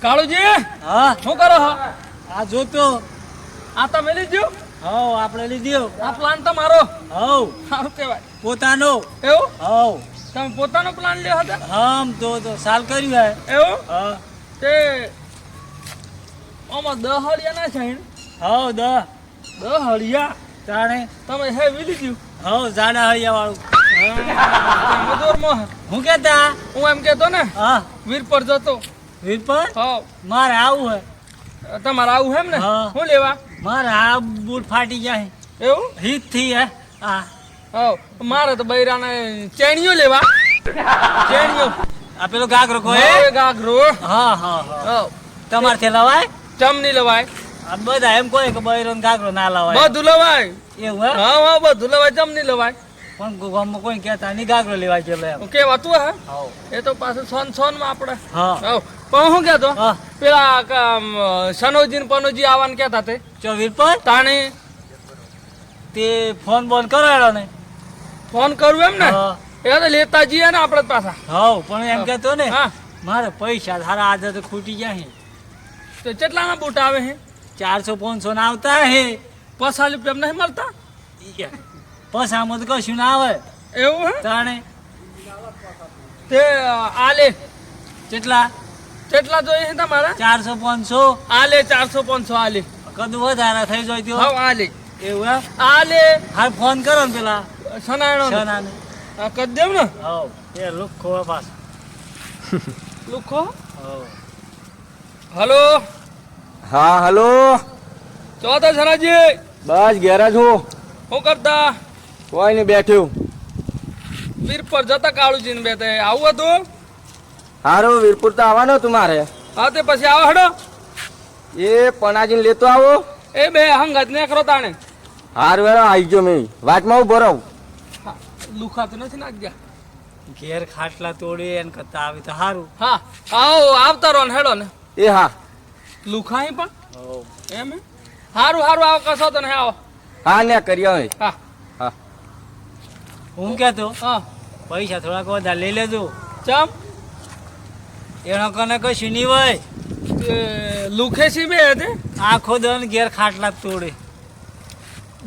કાળુજી હા શું કરો હો? આ જોતો આ તમે લીધું? હવ આપણે લીધો આ પ્લાન તમારો હવ સારું કહેવાય. પોતાનો એવું હવ તમે પોતાનો પ્લાન લ્યો હતા? હમ તો સાલ કર્યું હે એવું હા તે આમાં 10 હળિયા ના છે હવ દ 10 હળિયા તાણે તમે હેવી લીધું? હવ જાડા હળિયા વાળું મજૂરમાં હું કેતા હું એમ કેતો ને હા વીર પર જતો. વીરપર હા મારે આવું હે તમારે આવું એમ ને? હા. શું લેવા? મારે આ બૂટ ફાટી જાય એવું? હીટ થી હે હા હા મારે તો બૈરાને ચેણીઓ લેવા. ચેણીઓ આ પેલો ગાગરો કો હે હવે ગાઘરો. હા હા હા હા તમારે થી લવાય ચમ નહીં લવાય? આ બધા એમ કહે કે બૈરો ને ગાગરો ના લવાય બધું લવાય. એવું હે હા હા બધું લવાય, ચમ નહીં લવાય? પણ ગામમાં કોઈ કહેતા નહીં ગાગરો લેવાય છે એમ કેવાતું હે હવ એ તો પાછું સોન માં આપણે. હા હા પણ હું કહેતો હા પેલા સનોજી ને પનોજી આવવાનું કહેતા તે ચો વીરપર તાણે તે ફોન બોન કરાયો ને ફોન કરવું એમ ને? હા એ તો લેતા જઈએ ને આપણે પાછા. હવ પણ એમ કહેતો ને હા મારે પૈસા સારા આદત ખૂટી જાય તો કેટલાના બૂટ આવે હે? 400-500 ના આવતા હે 50 રૂપિયા નહીં મળતા? પસામાં તો કશું ના આવે એવું હે? તાણે તે આલે કેટલા કેટલા જોઈએ છે તમારા? 400-500 આલે 400-500 આલે. કદું વધારે થઈ જાય તો હા આલે એવું એમ આલે હા ફોન કરો ને પેલા સનાયણો સનાને કદ દેવ ને હવ એ લુક ખોવા પાસ લુખો. હવ હલો હા હલો ચોથા સનાજી બસ ઘેર જ હું શું કરતા? કોઈ નહીં બેઠ્યું વીર પર જતા કાળુજી ને બે તે આવું હતું? હારું વીરપુર તો આવવાનો તું મારે હા તે પછી આવો હડો. એ પણાજીને લેતો આવો એ બે હંગાત ને કરો તાણે. હારું વેરો આવી ગયો મેં વાટમાં ઉભો રહું હા, લુખા તો નથી નાખ્યા. ઘેર ખાટલા તોડી એને કરતા આવી તો સારું હા આવો આવતા રહો ને હેડો ને. એ હા લુખા અહીં પણ હવ એમ હે? હારું હારું આવો કશો તો ને આવો. હા ને કર્યા હોય હા હા હું કહેતો હા પૈસા થોડાક વધારે લઈ લેજો ચમ એનો કને કશું નહીં હોય તે લુખે છે બે હતી આખો દન ઘેર ખાટલા જ તોડે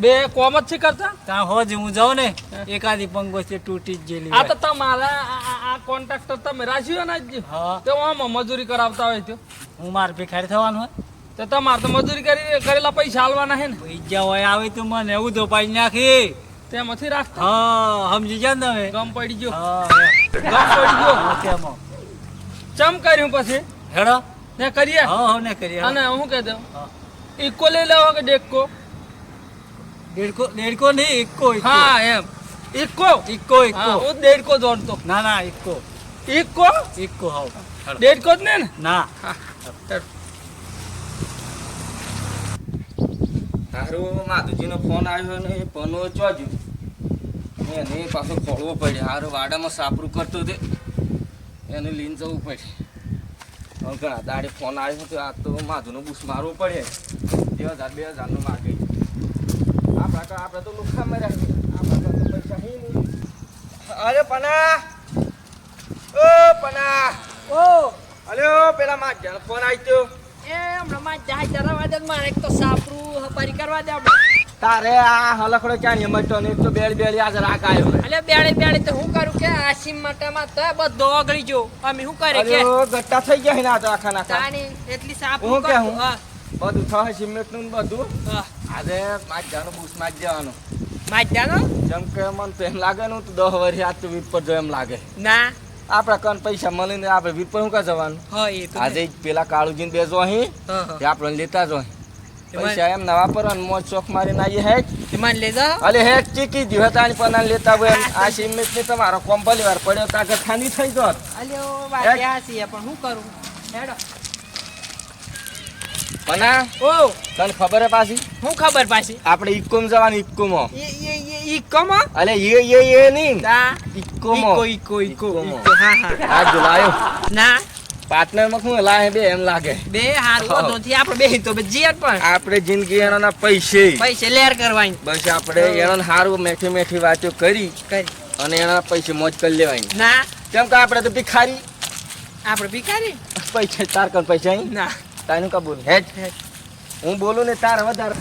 બે કોમ જ છે કરતા. ત્યાં હોજ હું જાઉં ને એકાદી પંગો છે તૂટી જ જેલી આ તો હોય. તમારા આ કોન્ટ્રાક્ટર તમે રાખ્યો ને જ હા તો આમાં મજૂરી કરાવતા હોય તો હું માર ભિખારી થવાનું હોય તો તમારે તો મજૂરી કરેલા પૈસા હાલવાના હે ને પૈસા હોય આવે તો મને એવું તો પાડી નાખી તેમાંથી રાખતા. હા સમજી જા ને તમે ગમ પડી ગયો હા ગમ પડી ગયો હા, તેમાં. ચમ કર્યું પછી હેડો ને કરીએ. હા હા ને કરીએ અને હું કહી દઉં હા. ઇકો લઈ લેવો કે ડેકો? દેડકો નહીં ઇક્કો ઇક્કો. હા એમ ઇકો. ઇક્કો હા ઇક્કો હું દેડકો જોડતો. ના ના ઇક્કો ઇકો ઇક્કો હાવ હેડો. દેડકો જ ને. ના હા હારું માધુજીનો ફોન આવ્યો ને એ પનો ચોજ્યું એને પાછો ખોળવો પડ્યો હારું વાડામાં સાપરું કરતો તે એને લઈને જવું પડે હવે ઘણા દાડે ફોન આવ્યો તો આ તો માધુનો બુસ મારવો પડે 2000-2000 માગે આપણે તો લુખા માર્યા આપણા તો પૈસા હી નહીં. અરે પના ઓ પના ઓ અલ્યો પેલા માધ્યાનો ફોન આવ્યો એ હમણાં માં જાય જરા દે મારે એક તો સાપરું હપારી કરવા દે આપણે. તારે આ હલકડો ચાણી મટતો ને એક તો બેડી આજે રાખ આવ્યો અલે બેડે તો હું કરું કે આસીમ માટામાં તો બધો ઓગળી જો અમે શું કરે કે અરે ગટ્ટા થઈ ગયા ના તો આખા નાખા તાણી એટલી સાપ હું કે હું? હા બધું થાય સિમેન્ટ નું ને બધું હા આજે માજ જવાનું બુસ માજ જવાનું માટાનો જેમ કે મને તો એમ લાગે ને તો 10 વર્ષ આજ તો વીર પર જો એમ લાગે ના આપડા કન પૈસા મળીને આપણે વીર પર શું કા જવાનું હા એ તો આજે જ પેલા કાળુજીને બેસો અહીં હા હા તે આપણે લેતા જો એમાં- પૈસા એમ ના વાપરવાનું મોજ શોખ મારીને આવીએ હેક ઈમાન લે જા અલે હેક ચીકી દીધો તાણી પણ લેતા હોય એમ આ સિમેન્ટ ને તમારો કોમ ભલીવાર પડ્યો તાકે ખાની થઈ જોત અલ્યો વાગ્યા છે પણ હું કરું હેડો પના ઓ તને ખબર હે પાછી હું ખબર પાછી આપણે ઇકોમ જવાનું ઇકોમાં ઈ કમો અલે એ નહીં તા ઇકોમાં ઈકો ઇકોમાં. હા હા આ જોલાયો ના પાર્ટનર માં શું લાહે બે એમ લાગે બે હારું હા. વધોથી આપણે બેહી તો જીયત પણ આપણે જિંદગી એના પૈસે પૈસે લેર કરવાની બસ આપણે એનો હારું મેઠી મેઠી વાતો કરી કરી અને એના પૈસે મોજ કરી લેવાની ના કેમ કે આપણે તો ભિખારી આપણે ભિખારી પૈસા તાર કણ પૈસા અહીં ના તારું કા બોલ હેજ હું બોલું ને તાર વધારે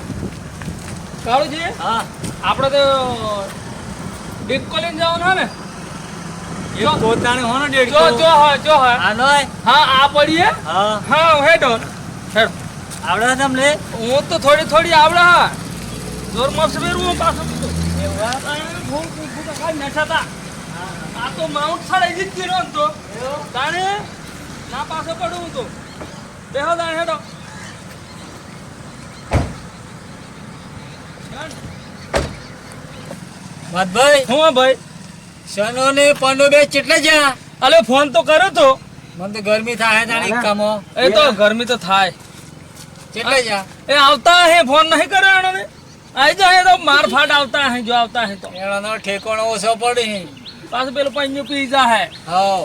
કાળુજી હા આપણે તો ડિસ્કો લઈને જવાનું હે ને એ પોતાને હોનો જો ડેડકો જો હા જો હા આનો હા આ પડીએ હા હા હેડો હેડ આવડે તમને હું તો થોડી આવડે હા જોર મસ્ત બેરું પાછો તો આ તો માઉન્ટ સાડે જીતી રહ્યો ને તો તાણે ના પાછો પડું હું તો બેહો તાણે હેડો મતભાઈ હું ભાઈ સનો ને પનો બે કેટલા જ્યાં અલે ફોન તો કર્યો તો મને તો ગરમી થાય તાણી કામો એ તો ગરમી તો થાય કેટલા જ્યાં એ આવતા હે ફોન નહીં કર્યો એનો ને આઈ જાય તો માર ફાટ આવતા હે જો આવતા હે તો એનો ઠેકોણો ઓછો પડી પાછું પેલું પૈયું પી જા હે હાવ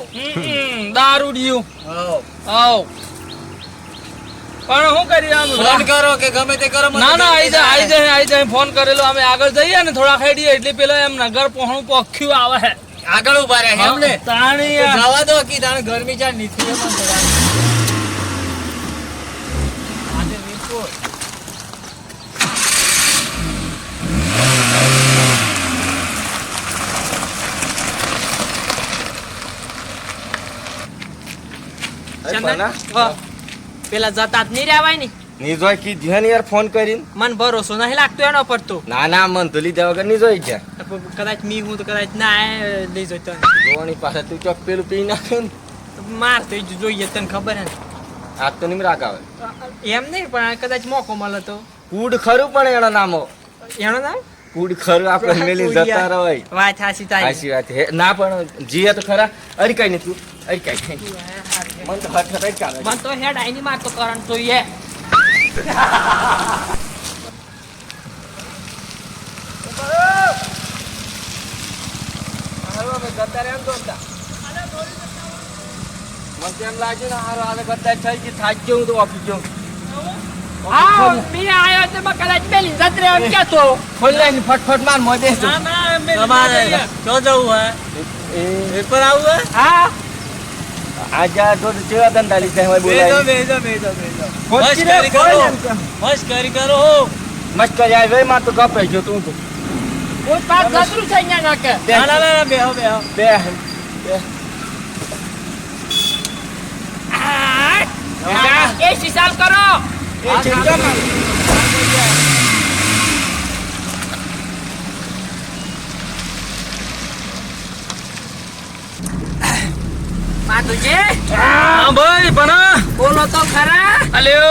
દારૂડિયું હાવ આવ પણ શું કરી આમ ફોન કરો કે ગમે તે કરો મને ના ના જલ્દી આઈ જાય ફોન કરેલો અમે આગળ જઈએ ને થોડા ખેડીએ એટલે પેલો એમ નગર પહોણું પોખ્યું આવે હે આગળ ઉભા રહ્યા એમ ને તાણી તો જવા દો કી તાણે ગરમી ચા નીકળી પણ આજે વીરપુર ચંદન પેલા જતા જ નહીં રહેવાય ને નિજોય કીધું ને યાર ફોન કરીને મન ભરોસો નહીં લાગતો એનો પર તો ના ના મન તો લીધા વગર નિજોય છે કદાચ મી હું તો કદાચ ના લઈ જતો જોવાની પાસે તું ચોક પેલું પી નાખ્યું ને માર તો જોઈએ તને ખબર હે ને આજ તો નિમ રાગ આવે એમ નહીં પણ કદાચ મોકો મળે તો કુડ ખરું પણ એનો નામો એનો ના કુડ ખરું આપણે મેલી જતા રવાય વાત હાસી તારી સાચી વાત હે ના પણ જીએ તો ખરા અરે કઈ નહીં તું અરે કઈ નહીં મન તો હઠ હઠ ચાલે મન તો હેડ આઈની માર તો કરંટ જોઈએ મને તેમ લાગ્યું ને હારો હારે બધા થઈ ગઈ થાકી ગયો હું તો ઓફિસ જઉં હા મી આયો તો મેં કદાચ પેલી જત રે એમ કેતો ખોલ લઈને ફટફટ માર મોય બેસ ના ના એમ બે તમારે તો જવું હે એ પેપર આવું હે હા આજા તો ચેવા દંડાલી છે હોય બોલાય બેજો ખોટી મસ્ત રે, કરી ખોલ કરો એમ કે. મસ્ત કરી કરો મસ્ત કરી આવી વે માં તો ગપે જો તું તો કોઈ પાસ જતરું થઈ ના નાકે બે ના ના ના બેહો બે એ સિસાલ કરો એ ચિંતા માં માતુજી હા ભાઈ પણ બોલો તો ખરા અલ્યો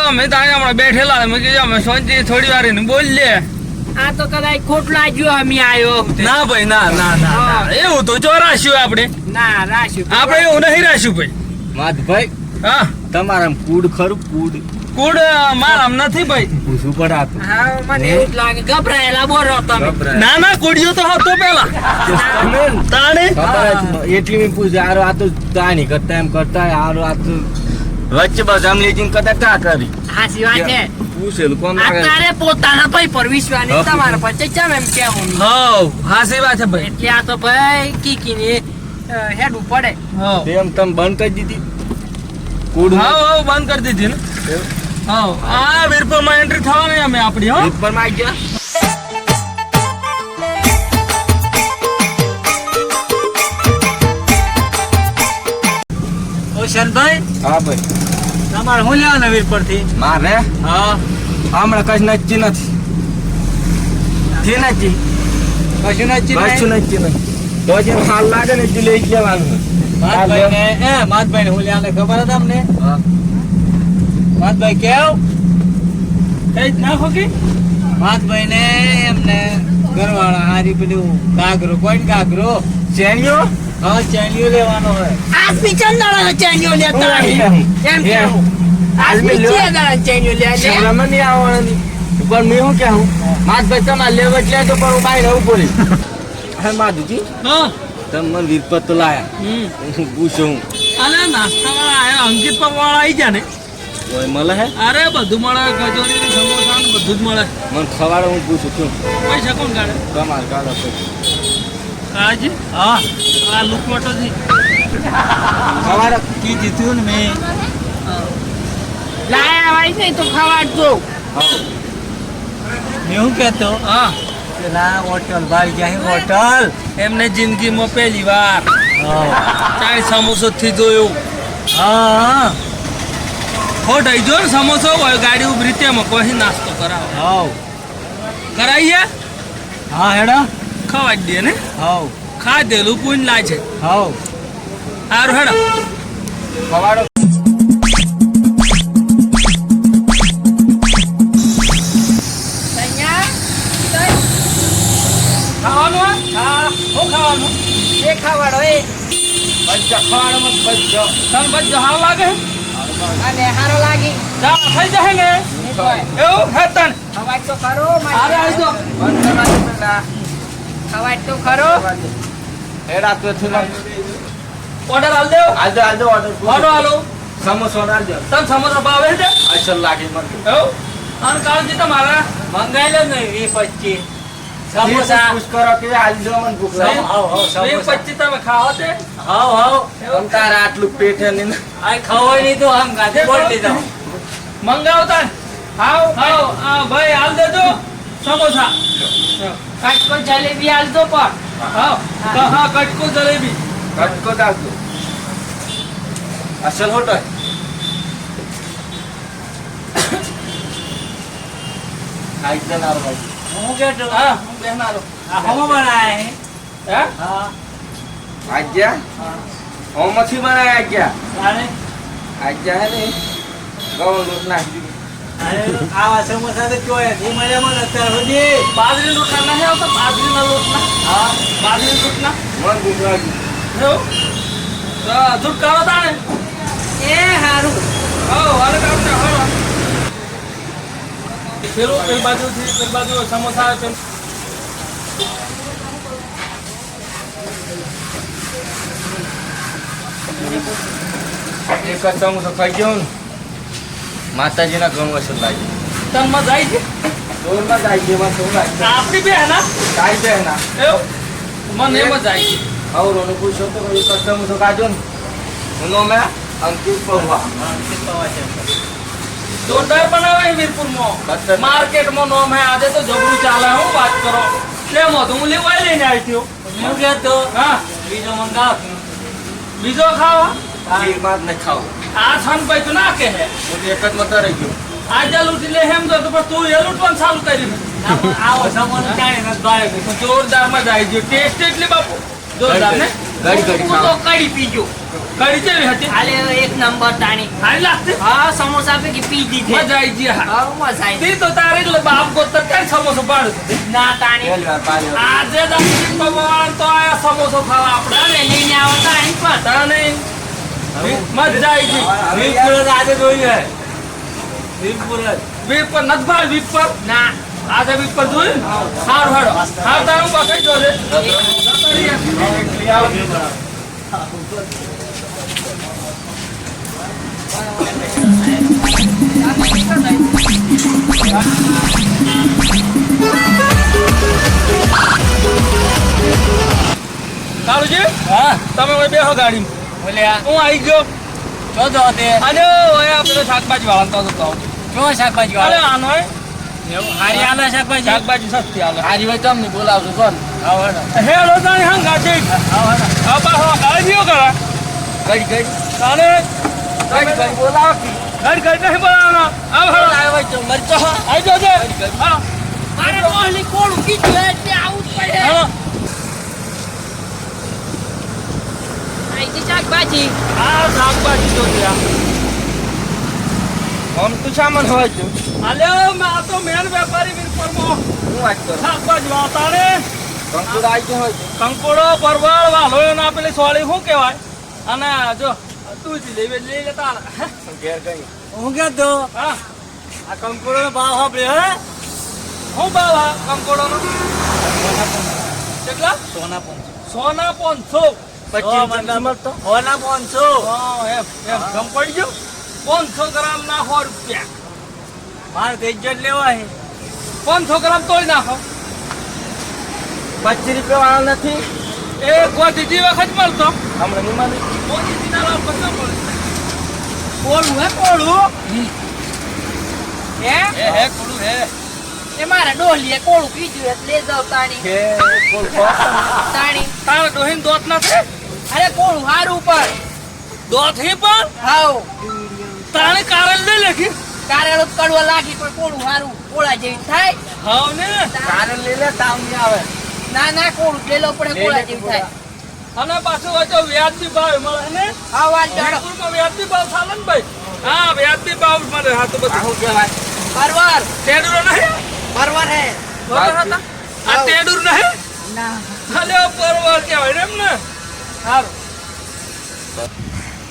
અમે તો અહીંયા હમણાં બેઠેલા મેં કીધું અમે શાંતિ થોડી વાર એને બોલ લે આ તો કદાચ ખોટ લાગ્યું અમે આયો ના ભાઈ ના ના ના ના. એવું તો ચોરાશ્યું આપણે ના રાશ્યું આપણે એવું નહીં રાખ્યું ભાઈ માધભાઈ હા તમારા કુડ ખરું કુડ કુડ મારામ નથી ભાઈ પૂછવું પડે આ તો. હા મને એવું જ લાગે ગભરાયેલા બોલો તમે ગભરાય. ના ના કુડિયો તો હતો પેલા તમે તાણે ખબર જ એટલી મેં પૂછ્યું આરો આ તો તા નહીં કરતા એમ કરતા આરો આ તો વચ્ચે બસ આમ લેજીને કદાચ તા કરી હાસી વાત છે પૂછેલું કોણ આ તારે પોતાના ભાઈ પર વિશ્વાસ નહીં હા. તમારા પર ચમ એમ કેવું હવ હાસી વાત છે ભાઈ એટલે આ તો ભાઈ કીકીને હેડવું પડે હવ તેમ તમે બંધ કરી દીધી કુડ હવ હવ બંધ કરી દીધી ને હવ આ વીરપુરમાં એન્ટ્રી થવાની અમે આપણી હો ઉપર માં આવી ગયા ઓ શનભાઈ હા ભાઈ તમારે હું લેવાના વીરપુર થી મારે હા હમણાં કઈ નચ્ચી નથી થી નચ્ચી કશું નથી કશું નચ્ચી નથી તો જે હાલ લાગે ને તે લઈ જ લેવાનું માધભાઈ ને હું લેવાને ખબર હતી તમને હા. માધભાઈ કેવ એ જ નાખો કે માધભાઈ ને એમને ઘરવાળા હારી પેલું ગાગરો કોઈ ગાગરો ચેનીઓ હા ચાલીઓ લેવાનો હોય આ પિચંદાળા ચેન્યો લેતા એમ. એમ કેવું આ આજ મેં લ્યો. પિચંદાળા ચેન્યો લે શરમ નહીં આવવાની પણ મેં શું કહું માધભાઈ તમારે લેવા જ લે તો પણ હું બહાર રહું બોલી હે માધુજી હા તમે મને વીરપત તો લાયા હું પૂછું અરે નાસ્તા વાળા આયા અંકિત વાળા આવી ગયા ને કોઈ મળે હે અરે બધું મળે કચોરી સમોસા ને બધું જ મળે મને ખવાડે હું પૂછું છું પૈસા કોણ કાઢે તમારે કાઢો કાજી હા આ લુકવટો જી ખવાડે કી જીત્યું ને મેં લાયા હોય ને તો ખવાડજો. હું કહેતો હા પેલા હોટલ ભાઈ ગયા હોટલ એમને જિંદગીમાં પહેલી વાર હા ચાય સમોસો થી જોયું હા ખોટ આવી જો ને સમોસો હોય ગાડી ઉભરી તેમાં કોઈ નાસ્તો કરાવો હાવ કરાવીએ હા હેડો ખવાઈ દે ને હાવ ખાધેલું પૂન લાગે હાવ સારું હેડો ખવાડો અહીંયા ખાવાનું હા શું ખાવાનું એ ખવાડો એ બચ્ચા ખવાડો મત બચ્ચો તને બધું હાલ લાગે અને હારો લાગી જા થઈ જશે ને એવું હે તને ખવાડ તો ખરો અરે આવી જો બંધ કરવા દે પેલા ખવાડ તો ખરો હેડા તો છું ઓર્ડર હાલ દેવ આજે આજે ઓર્ડર ઓર્ડર હાલો સમોસો ઓર્ડર આલજો તને સમોસા ભાવે છે અસલ લાગે મને એવું અને કાળજી તમારા મંગાઈ લો ને 20-25 સમોસા પૂછ કરો કે આલજો મને ભૂખ લાગે હાવ હાવ વીસ સમોસા 25 તમે ખાઓ તે હાવ હાવ તમ તારા આટલું પેટ હે ને આ ખવાય નહીં તો આમ ગાડી બોલ લીધા મંગાવતા હાવ હાવ આ ભાઈ હાલ દેજો સમોસા કાચકો જલેબી આલતો પણ હાવ હા કટકો જલેબી કટકો દાલજો અસલ હોટલ આઈ જનાર ભાઈ હું કહેતો હા હું બેહનારો આ હમ બનાય હે હે હા આજ્યા હોમથી બનાયા આજ્યા અને આજ્યા હે ને ગૌ લોટ નાખી અરે આવા સમોસા તો જોયે એ મજામાં અત્યાર સુધી બાજરી લોટના નહીં આવતા બાજરીના લોટના હા બાજરી લોટના મન ભૂખ લાગી એવું દૂધ કાઢો તાણે એ હારું હાવ હાલે કાઢને હાલો પેલું પેલી બાજુ સમોસા આવે પેલું એક જ સમોસો ખાઈ ગયો ને માતાજીના ઘણું અસર લાગી તન માં જાય છે જોરમાં જ આવી ગયો શું લાગે આપણી બે ના કાંઈ છે ના એવું મને એમ જ જાય છે હવે રોનો પૂછો તો એક જ સમોસો ખાજો ને હું નો મેં અંકિત પૌવા જોરદાર બનાવે વીરપુરમાં બત્તર. માર્કેટમાં નોમ હે આજે તો જબરું ચાલે હું વાત કરો લે મોં તો હું લેવાય લઈને આવી થયો હું કહેતો હા બીજો મંગાવ બીજો ખાવા ખીરમાં જ ન ખાવું આ છન ભાઈ તો ના કે હે હું તો એક જ મત રહી ગયો આજે લૂંટી લે એમ તો પણ તું એ લૂંટવાનું ચાલુ કર્યું આવો સમોસો ચાલે નથી ભાવે જોરદાર મજા આવી ગયો ટેસ્ટ એટલી બાપુ જોરદાર ને ઘડી ઘડી હું તો ખાવ કડી પીજો કડી કેવી હતી હાલે એક નંબર તાણી સારી લાગતી હા સમોસા પૈકી પી દીધી મજા આવી ગઈ હા હા મજા આવી તી તો તારે એટલે બાપ ગોતર ક્યારે સમોસો પાડ્યો ના તાણી પહેલી વાર પાણી આજે જ અંકિત ભગવાન તો આયા સમોસો ખાવા આપણે અરે લઈને આવો તાણી પણ તાને મજા આવી ગઈ વીરપુર જ આજે જોયું હે વીરપુર જ વીર પર નથી ભાઈ વીર પર ના આજે વીર પર જોયું હારું હારો હાર તારું પકડી જોજે કાળુજી હા તમે હવે બેહો ગાડી બોલ્યા હું આવી ગયો જો જો તે અને હવે આપણે શાકભાજી વાળા તો કહું કેવો શાકભાજી અરે વાળો આનો એવું હારી આલે શાકભાજી શાકભાજી સસ્તી આવે હારી હોય તમને બોલાવજો કોણ હેડો તાણી હંગા છે આ પાછો કાળજીઓ કરા ઘડી ઘડી તાને ઘડી ઘડી બોલાવો ઘર ઘર નહીં બોલાવવાનો આવ હેડો આવ્યો તો મરચો આવી જજે હા મારે મોહલી કોળું કીધું એટલે આવું જ પડે હેડો આઈ શાકભાજી આ શાકભાજી તો ત્યાં આમ તું સામાન હોય તો અલ્યો મેં આ તો મેન વેપારી વીરપુરમાં હું વાત કરું શાકભાજી વાતાડે કંકુડા આવી ગયો હોય તો કંકોડો પરવળ વાલો ના પેલી સોળી શું કહેવાય અને જો તું જ લઈ લેતા ઘેર ગઈ હું કહેતો હા આ કંકોડો ભાવ સાંભળ્યો હે શું ભાવ આ કંકોડોનો કેટલા સોના પણ સોના 500 25 મળતો સોના 500 એમ ગમ પડી ગયો 500 ગ્રામ નાખો રૂપિયા મારે તો ઇજ્જત લેવા હે 500 ગ્રામ તોડી નાખો 25 રૂપિયા વાળો નથી એ કોઈ ત્રીજી વખત મળતો હમણાં નહીં મળે કોઈ ત્રીજી ના લાવ બધો મળે કોળું હે કોળું હે હે કોળું હે એ મારા ડોલીએ કોળું પીજું એટલે લઈ જાવ તાણી કે કોળ કોળ તાણી તારે ડોહીન દોત નથી અરે કોળું હારું પર દોત હી પણ હાવ તાણે કારણ લઈ લેખી કારેલો કડવા લાગી પણ કોળું હારું કોળા જેવી થાય હાવ ને કારણ લઈ લે તાવ નહીં આવે ના ના કોળું લેલો પડે કોળા જેવી થાય અને પાછું હોય તો વ્યાજબી ભાવ મળે ને હા વાત જાણો વિરપુરમાં વ્યાજબી ભાવ ચાલે ને ભાઈ હા વ્યાજબી ભાવ મળે હા તો બધું આવું કહેવાય પરવર ટેડુરો નહીં પરવર હે બરોબર હતા આ ટેડુર નહીં ના ખાલી પરવર કહેવાય ને એમ ને હારું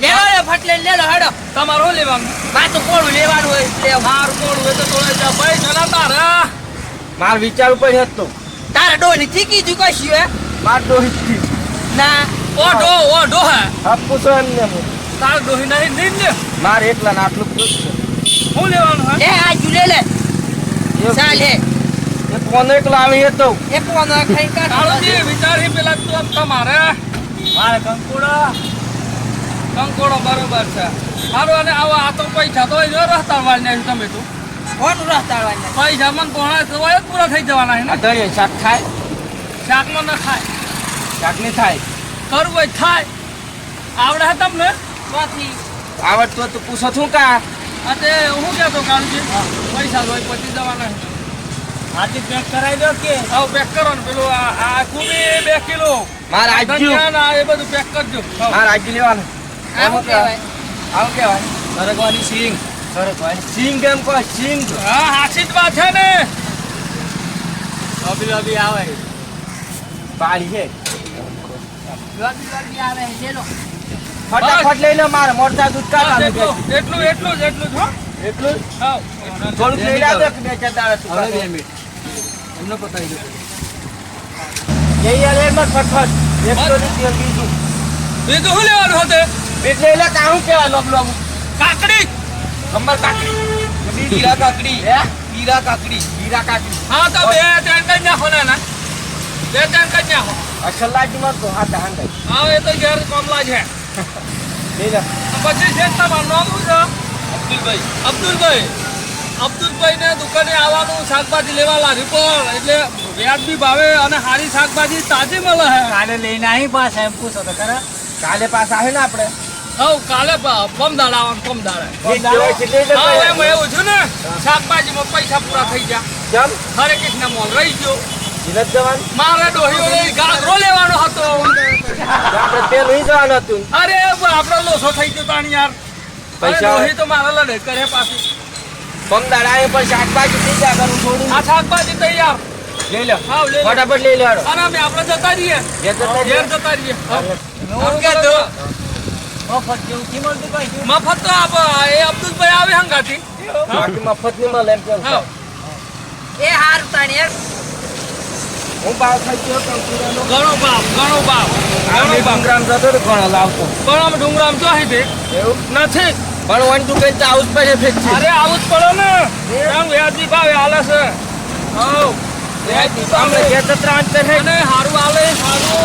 લેવો રે ફટલે લેલો હેડો તમારો શું લેવાનું માં તો કોળું લેવાનું હોય લેવ મારું કોણ હોય તો તોડે જા ભાઈ જરા તારા માર વિચાર ઉપર હતો તારે ડોલી થી કીધું કશું હે માર ડોહી ના ઓઢો હે આપ પૂછો એમને તાર ડોહી નહીં નહીં ને માર એકલા ને આટલું પૂછ છે શું લેવાનું હે એ આ જુલે લે ચાલ હે એ કોને એકલા આવી હતો એ કોણ ખાઈ કાઢ કાળુજી વિચારી પેલા તો તમારે મારે કંકોડો બરોબર છે સારું અને આવો આ તો પૈસા તો જો રસ્તા વાળને તમે તો કોણ રસ્તાળવાને પૈસા મને પોણા તો હોય જ પૂરા થઈ જવાના હે ને અધળીએ શાક ખાય શાકમાં ન ખાય શાક નહીં થાય કરવું હોય થાય આવડે હે તમને ચોથી આવડતું તો પૂછો છું કા અને હું કહેતો કાળુજી પૈસા તો હોય પતી જવાના હે હાથી પેક કરાવી દો કે આવ પેક કરો ને પેલું આ કુબી 2 કિલો માર આજુ ધનિયા ના એ બધું પેક કરજો માર આજુ લેવાનું આવું કહેવાય આવું કહેવાય સરગવાની સિંગ સરગવાની સિંગ કેમ કહો સિંગ હા હાચી જ વાત છે ને લોબી આવે પાડી છે ગરબી આવે લેલો ફટાફટ લઈ લો મારે મોરતા દૂધ બસ કાઢવાનું એટલું જ હો એટલું હાવ થોડુંક લઈ લાવજો કે 2-4 દાડા સુકા હવે 2 મિનિટ એમને પતાવી દો જઈ આલે મત ફટફટ 100 રૂપિયા બીજું બીજું શું લેવાનું હતું એટલે એટલે કાહું કેવા લોબલો કાકડી કમર કાકડી હીરા કાકડી હે હીરા કાકડી હા તો 2-3 કઈ નાખો ને ના 2-3 કઈ નાખો અસલાજી મત તો હાથ હાંડે હા એ તો ઘેર કોમલા છે લઈ લે પછી છે તમારું નામ શું છે અબ્દુલભાઈ ને દુકાને આવવાનું શાકભાજી લેવા લાગ્યું પણ એટલે વ્યાજબી ભાવે અને સારી શાકભાજી તાજી મળે છે કાલે લઈને આવી પાછા એમ પૂછો તો ખરા કાલે પાસ આવે ને આપણે હવ કાલે પમદાડ આવવાનું પમદાડે એમ એવું છે ને શાકભાજીમાં પૈસા પૂરા થઈ ગયા કેમ હરે કૃષ્ણ મોલ રહી ગયો જીનત જવાનું મારે ડોહીઓ ગાગરો લેવાનો હતો આપણે તેલ નહીં જવાનું હતું અરે આપણો લોસો થઈ ગયો તાણી યાર પૈસા- ડોહી તો મારા લડે કરે પાછી પમદાડ આવે પણ શાકભાજી થઈ જાય કરું થોડું આ શાકભાજી તૈયાર લઈ લો હાવ લઈ લો. ફટાફટ લઈ લો અને અમે આપણે જતા રહીએ ઘેર જતા રહીએ. ઘેર જતા રહીએ હું કહેતો મફત જેવું કી મળતું કઈ છું મફત તો એ અબ્દુલભાઈ આવે હંગાથી બાકી મફત નહીં મળે એમ કેમ હા એ હારું તાણી હું ભાવ ખાઈ ગયો કંકુડાનો ઘણો ભાવ ઘણો ભાવ ગ્રામ જતો તો ઘણો લાવતો પણ આમ ડુંગરામ તો અહીં એવું નથી પણ વન દુકાન તો આવું જ પડે ફેક્ટરી અરે આવું જ પડે ને એમ વ્યાજબી ભાવે હાલે છે હવ આપણે ઘેર તો ત્રણ છે અને સારું હાલે સારું